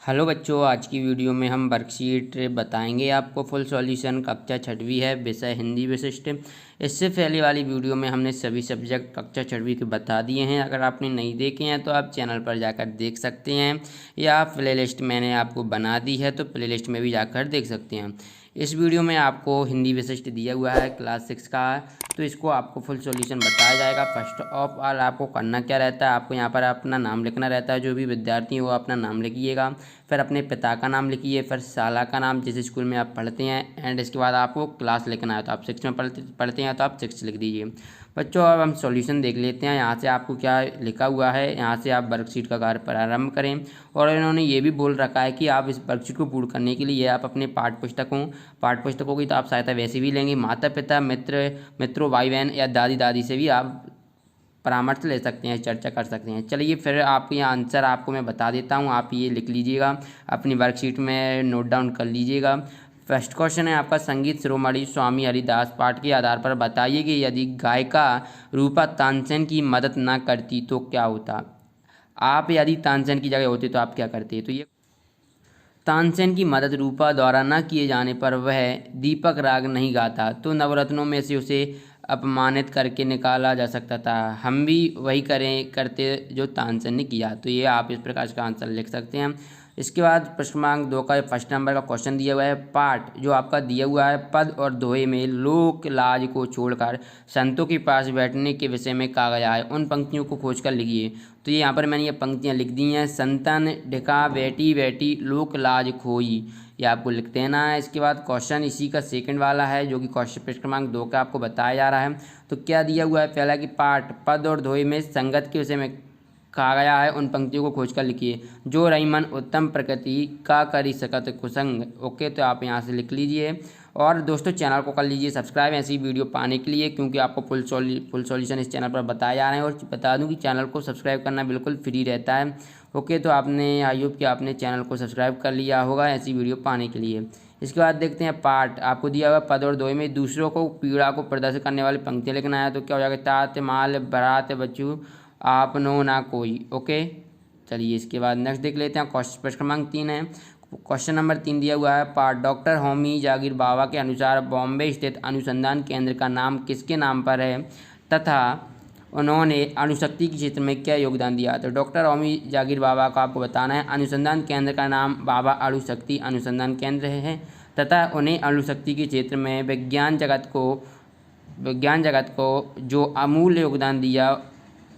Hello बच्चों, आज की वीडियो में हम वर्कशीट बताएंगे आपको फुल सॉल्यूशन कक्षा छठवीं है, विषय हिंदी विशिष्ट। इससे पहले वाली वीडियो में हमने सभी सब्जेक्ट कक्षा छठवीं के बता दिए हैं। अगर आपने नहीं देखे हैं तो आप चैनल पर जाकर देख सकते हैं, या प्लेलिस्ट मैंने आपको बना दी है तो प्लेलिस्ट में भी जाकर देख सकते हैं। इस वीडियो में आपको हिंदी विशिष्ट दिया हुआ है क्लास 6 का, तो इसको आपको फुल सॉल्यूशन बताया जाएगा। फर्स्ट ऑफ ऑल आपको करना क्या रहता है, आपको यहाँ पर अपना नाम लिखना रहता है। जो भी विद्यार्थी है वो अपना नाम लिखिएगा, फिर अपने पिता का नाम लिखिए, फिर साला का नाम जिस स्कूल में आप पढ़ते हैं, एंड इसके बाद आपको क्लास लिखना है। तो आप 6 में पढ़ते हैं तो आप 6 लिख दीजिए। बच्चों अब हम सॉल्यूशन देख लेते हैं। यहाँ से आपको क्या लिखा हुआ है, यहाँ से आप वर्कशीट का कार्य प्रारंभ करें। और इन्होंने ये भी बोल रखा है कि आप इस वर्कशीट को पूर्ण करने के लिए आप अपने पाठ्य पुस्तकों की तो आप सहायता वैसे भी लेंगे, माता पिता मित्रों भाई बहन या दादी दादी से भी आप परामर्श ले सकते हैं, चर्चा कर सकते हैं। चलिए फिर आपके यहाँ आंसर आपको मैं बता देता हूँ, आप ये लिख लीजिएगा, अपनी वर्कशीट में नोट डाउन कर लीजिएगा। फर्स्ट क्वेश्चन है आपका, संगीत शिरोमणि स्वामी हरिदास पाठ के आधार पर बताइए कि यदि गायिका रूपा तानसेन की मदद ना करती तो क्या होता। आप यदि तानसेन की जगह होते तो आप क्या करते। तो ये तानसेन की मदद रूपा द्वारा न किए जाने पर वह दीपक राग नहीं गाता, तो नवरत्नों में से उसे अपमानित करके निकाला जा सकता था। हम भी वही करते जो तानसेन ने किया। तो ये आप इस प्रकार का आंसर लिख सकते हैं। इसके बाद प्रश्न क्रमांक 2 का फर्स्ट नंबर का क्वेश्चन दिया हुआ है, पाठ जो आपका दिया हुआ है पद और दोहे में लोक लाज को छोड़कर संतों के पास बैठने के विषय में कहा गया है, उन पंक्तियों को खोजकर लिखिए। तो ये यहाँ पर मैंने ये पंक्तियाँ लिख दी हैं, संतन ढिका बैठी बैठी लोक लाज खोई, ये आपको लिख देना है। इसके बाद क्वेश्चन इसी का सेकंड वाला है, जो कि क्वेश्चन प्रश्न क्रमांक 2 का आपको बताया जा रहा है। तो क्या दिया हुआ है, पहला कि पाठ पद और दोहे में संगत के विषय में कहा गया है, उन पंक्तियों को खोजकर लिखिए। जो रईमन उत्तम प्रकृति का करी सकत कुसंग। ओके, तो आप यहाँ से लिख लीजिए। और दोस्तों चैनल को कर लीजिए सब्सक्राइब ऐसी वीडियो पाने के लिए, क्योंकि आपको फुल सॉल्यूशन इस चैनल पर बताया जा रहे हैं। और बता दूं कि चैनल को सब्सक्राइब करना बिल्कुल फ्री रहता है। ओके, तो आपने आई होप कि आपने चैनल को सब्सक्राइब कर लिया होगा ऐसी वीडियो पाने के लिए। इसके बाद देखते हैं पाठ आपको दिया हुआ पद और दोहे में दूसरों को पीड़ा को प्रदर्शित करने वाली पंक्तियाँ लिखना है। तो क्या हो जाएगा, तात माल बरात बच्चू आप नो ना कोई। ओके, चलिए इसके बाद नेक्स्ट देख लेते हैं। प्रश्न क्रमांक 3 है, क्वेश्चन नंबर 3 दिया हुआ है, पाठ डॉक्टर होमी जागीर बाबा के अनुसार बॉम्बे स्थित अनुसंधान केंद्र का नाम किसके नाम पर है तथा उन्होंने अणुशक्ति के क्षेत्र में क्या योगदान दिया। तो डॉक्टर होमी जागीर बाबा का आपको बताना है, अनुसंधान केंद्र का नाम बाबा अणुशक्ति अनुसंधान केंद्र है तथा उन्हें अणुशक्ति के क्षेत्र में विज्ञान जगत को जो अमूल्य योगदान दिया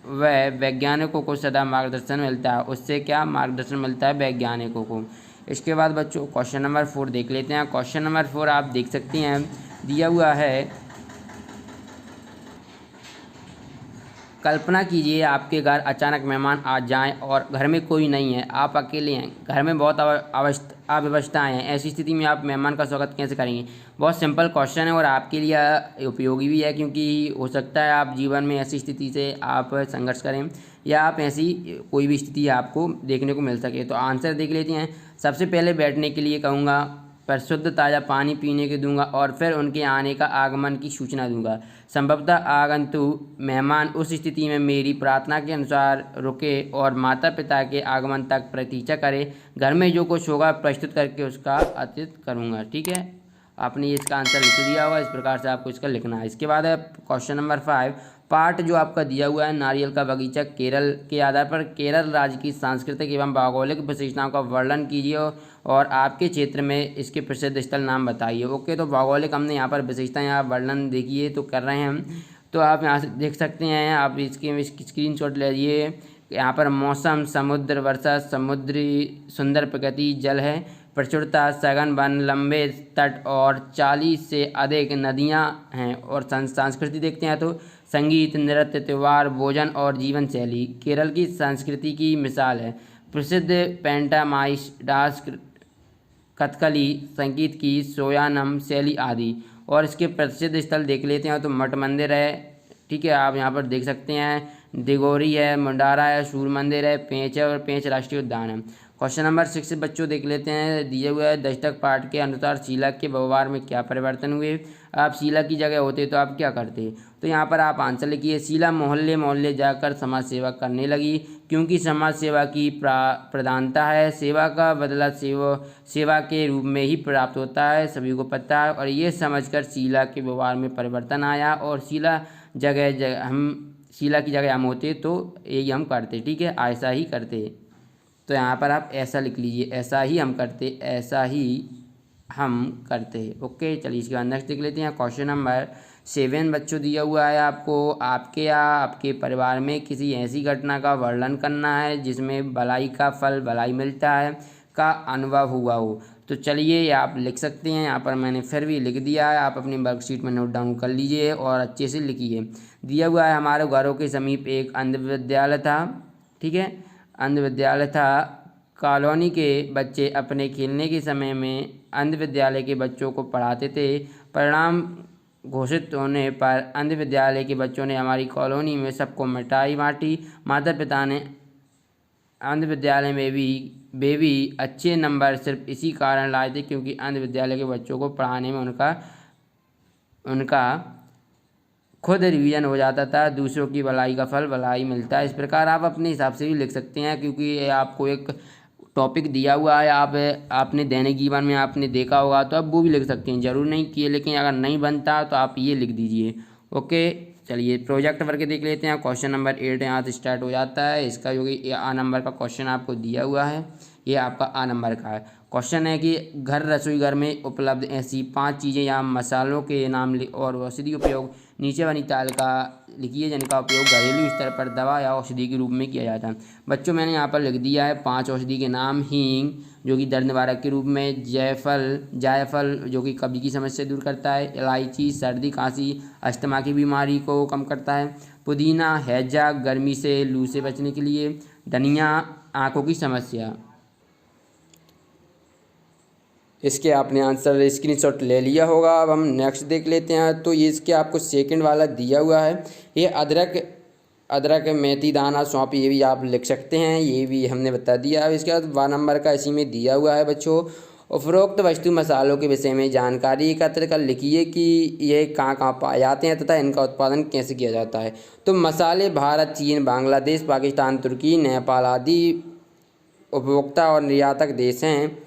वह वैज्ञानिकों को सदा मार्गदर्शन मिलता है। उससे क्या मार्गदर्शन मिलता है, वैज्ञानिकों को। इसके बाद बच्चों क्वेश्चन नंबर 4 देख लेते हैं। क्वेश्चन नंबर 4 आप देख सकते हैं, दिया हुआ है, कल्पना कीजिए आपके घर अचानक मेहमान आ जाएं और घर में कोई नहीं है, आप अकेले हैं, घर में बहुत अव्यवस्थाएं हैं। ऐसी स्थिति में आप मेहमान का स्वागत कैसे करेंगे। बहुत सिंपल क्वेश्चन है और आपके लिए उपयोगी भी है, क्योंकि हो सकता है आप जीवन में ऐसी स्थिति से आप संघर्ष करें या आप ऐसी कोई भी स्थिति आपको देखने को मिल सके। तो आंसर देख लेते हैं। सबसे पहले बैठने के लिए कहूँगा, पर शुद्ध ताज़ा पानी पीने के दूंगा और फिर उनके आने का आगमन की सूचना दूंगा। संभवतः आगंतुक मेहमान उस स्थिति में मेरी प्रार्थना के अनुसार रुके और माता पिता के आगमन तक प्रतीक्षा करे। घर में जो कुछ होगा प्रस्तुत करके उसका अतिथि करूंगा। ठीक है, आपने इसका आंसर लिख दिया होगा, इस प्रकार से आपको इसका लिखना है। इसके बाद है क्वेश्चन नंबर 5, पार्ट जो आपका दिया हुआ है, नारियल का बगीचा केरल के आधार पर केरल राज्य की सांस्कृतिक एवं भौगोलिक विशेषताओं का वर्णन कीजिए और आपके क्षेत्र में इसके प्रसिद्ध स्थल नाम बताइए। ओके, तो भौगोलिक हमने यहाँ पर विशेषताएं आप वर्णन देखिए तो कर रहे हैं हम, तो आप यहाँ से देख सकते हैं। आप इसकी स्क्रीनशॉट ले लीजिए। यहाँ पर मौसम, समुद्र, वर्षा, समुद्री सुंदर प्रकृति, जल है, प्रचुरता, सघन वन, लंबे तट और 40 से अधिक नदियाँ हैं। और संस्कृति देखते हैं तो संगीत, नृत्य, त्यौहार, भोजन और जीवन शैली केरल की संस्कृति की मिसाल है। प्रसिद्ध पेंटामाइस डांस, कथकली, संगीत की सोयानम शैली आदि। और इसके प्रसिद्ध स्थल देख लेते हैं तो मठ मंदिर है। ठीक है, आप यहाँ पर देख सकते हैं दिगोरी है, मुंडारा है, सूर्य मंदिर है, पेंच है और पेंच राष्ट्रीय उद्यान है। क्वेश्चन नंबर 6 बच्चों देख लेते हैं। दिए हुए है दशक पाठ के अनुसार शीला के व्यवहार में क्या परिवर्तन हुए। आप शीला की जगह होते तो आप क्या करते। तो यहाँ पर आप आंसर लिखिए। शीला मोहल्ले मोहल्ले जाकर समाज सेवा करने लगी क्योंकि समाज सेवा की प्रधानता है। सेवा का बदला सेवा के रूप में ही प्राप्त होता है, सभी को पता है। और ये समझकर शीला के व्यवहार में परिवर्तन आया और शीला की जगह हम होते तो यही हम करते। ठीक है, ऐसा ही करते। तो यहाँ पर आप ऐसा लिख लीजिए, ऐसा ही हम करते, ऐसा ही हम करते। ओके, चलिए इसके बाद नेक्स्ट देख लेते हैं। क्वेश्चन नंबर 7 बच्चों दिया हुआ है आपको। आपके या आपके परिवार में किसी ऐसी घटना का वर्णन करना है जिसमें भलाई का फल भलाई मिलता है का अनुभव हुआ हो। तो चलिए ये आप लिख सकते हैं। यहाँ पर मैंने फिर भी लिख दिया है, आप अपनी वर्कशीट में नोट डाउन कर लीजिए और अच्छे से लिखिए। दिया हुआ है हमारे घरों के समीप एक अंध विद्यालय था। ठीक है, अंध विद्यालय था। कॉलोनी के बच्चे अपने खेलने के समय में अंध विद्यालय के बच्चों को पढ़ाते थे। परिणाम घोषित होने पर अंध विद्यालय के बच्चों ने हमारी कॉलोनी में सबको मिठाई बांटी। माता पिता ने अंध विद्यालय में वे भी अच्छे नंबर सिर्फ इसी कारण लाए थे क्योंकि अंध विद्यालय के बच्चों को पढ़ाने में उनका खुद रिवीजन हो जाता था। दूसरों की भलाई का फल भलाई मिलता है। इस प्रकार आप अपने हिसाब से भी लिख सकते हैं क्योंकि ये आपको एक टॉपिक दिया हुआ है, आपने दैनिक जीवन में आपने देखा होगा तो आप वो भी लिख सकते हैं। ज़रूर नहीं किए, लेकिन अगर नहीं बनता तो आप ये लिख दीजिए। ओके, चलिए प्रोजेक्ट वर्क देख लेते हैं। क्वेश्चन नंबर 8 यहाँ से स्टार्ट हो जाता है। इसका जो कि आ नंबर का क्वेश्चन आपको दिया हुआ है, ये आपका आ नंबर का है। क्वेश्चन है कि रसोई घर में उपलब्ध ऐसी 5 चीज़ें या मसालों के नाम और औषधि उपयोग नीचे बनी तालिका लिखिए जिनका उपयोग घरेलू स्तर पर दवा या औषधि के रूप में किया जाता है। बच्चों मैंने यहाँ पर लिख दिया है 5 औषधि के नाम। हींग जो कि दर्द निवारक के रूप में, जायफल जो कि कब्ज की समस्या दूर करता है, इलायची सर्दी खांसी अस्थमा की बीमारी को कम करता है, पुदीना हैजा गर्मी से लू से बचने के लिए, धनिया आँखों की समस्या। इसके आपने आंसर स्क्रीनशॉट ले लिया होगा। अब हम नेक्स्ट देख लेते हैं। तो ये इसके आपको सेकंड वाला दिया हुआ है, ये अदरक मेथी दाना सौंफ, ये भी आप लिख सकते हैं, ये भी हमने बता दिया। अब इसके बाद 12 नंबर का इसी में दिया हुआ है बच्चों। उपरोक्त वस्तु मसालों के विषय में जानकारी एकत्र कर लिखिए कि ये कहाँ कहाँ पाए जाते हैं तथा इनका उत्पादन कैसे किया जाता है। तो मसाले भारत, चीन, बांग्लादेश, पाकिस्तान, तुर्की, नेपाल आदि उपभोक्ता और निर्यातक देश हैं।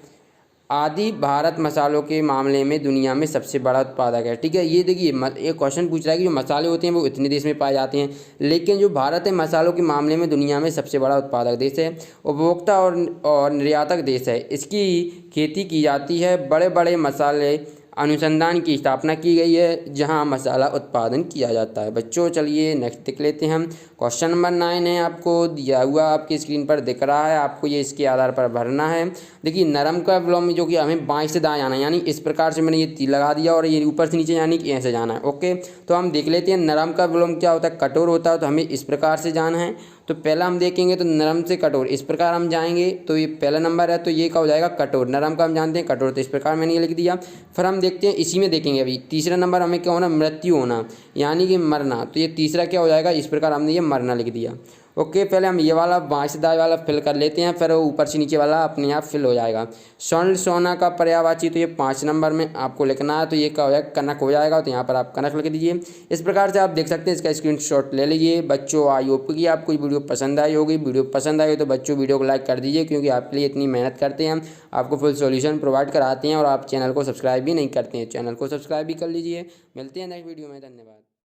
भारत मसालों के मामले में दुनिया में सबसे बड़ा उत्पादक है। ठीक है, ये देखिए एक क्वेश्चन पूछ रहा है कि जो मसाले होते हैं वो इतने देश में पाए जाते हैं, लेकिन जो भारत है मसालों के मामले में दुनिया में सबसे बड़ा उत्पादक देश है, उपभोक्ता और निर्यातक देश है। इसकी खेती की जाती है। बड़े बड़े मसाले अनुसंधान की स्थापना की गई है जहां मसाला उत्पादन किया जाता है। बच्चों चलिए नेक्स्ट देख लेते हैं हम। क्वेश्चन नंबर 9 है, आपको दिया हुआ आपकी स्क्रीन पर दिख रहा है, आपको ये इसके आधार पर भरना है। देखिए नरम का विलोम जो कि हमें बाएं से दाएं आना है, यानी इस प्रकार से मैंने ये तीर लगा दिया और ये ऊपर से नीचे यानी कि ऐसे जाना है। ओके, तो हम देख लेते हैं नरम का विलोम क्या होता है, कठोर होता है, तो हमें इस प्रकार से जाना है। तो पहला हम देखेंगे तो नरम से कठोर इस प्रकार हम जाएंगे, तो ये पहला नंबर है, तो ये क्या हो जाएगा कठोर। नरम का हम जानते हैं, कठोर तो इस प्रकार मैंने ये लिख दिया। फिर हम देखते हैं इसी में देखेंगे अभी तीसरा नंबर हमें क्या होना, मृत्यु होना यानी कि मरना, तो ये तीसरा क्या हो जाएगा, इस प्रकार हमने ये मरना लिख दिया। ओके, पहले हम ये वाला बाएं से दाएं वाला फिल कर लेते हैं, फिर ऊपर से नीचे वाला अपने आप फिल हो जाएगा। स्वर्ण सोना का पर्यायवाची, तो ये 5 नंबर में आपको लिखना है, तो ये क्या हो जाएगा कनक हो जाएगा, तो यहाँ पर आप कनक लिख दीजिए। इस प्रकार से आप देख सकते हैं, इसका स्क्रीनशॉट ले लीजिए। बच्चों आई होप कि आपको वीडियो पसंद आई होगी। वीडियो पसंद आई तो बच्चों वीडियो को लाइक कर दीजिए, क्योंकि आपके लिए इतनी मेहनत करते हैं, आपको फुल सॉल्यूशन प्रोवाइड कराते हैं और आप चैनल को सब्सक्राइब भी नहीं करते हैं, चैनल को सब्सक्राइब भी कर लीजिए। मिलते हैं नेक्स्ट वीडियो में, धन्यवाद।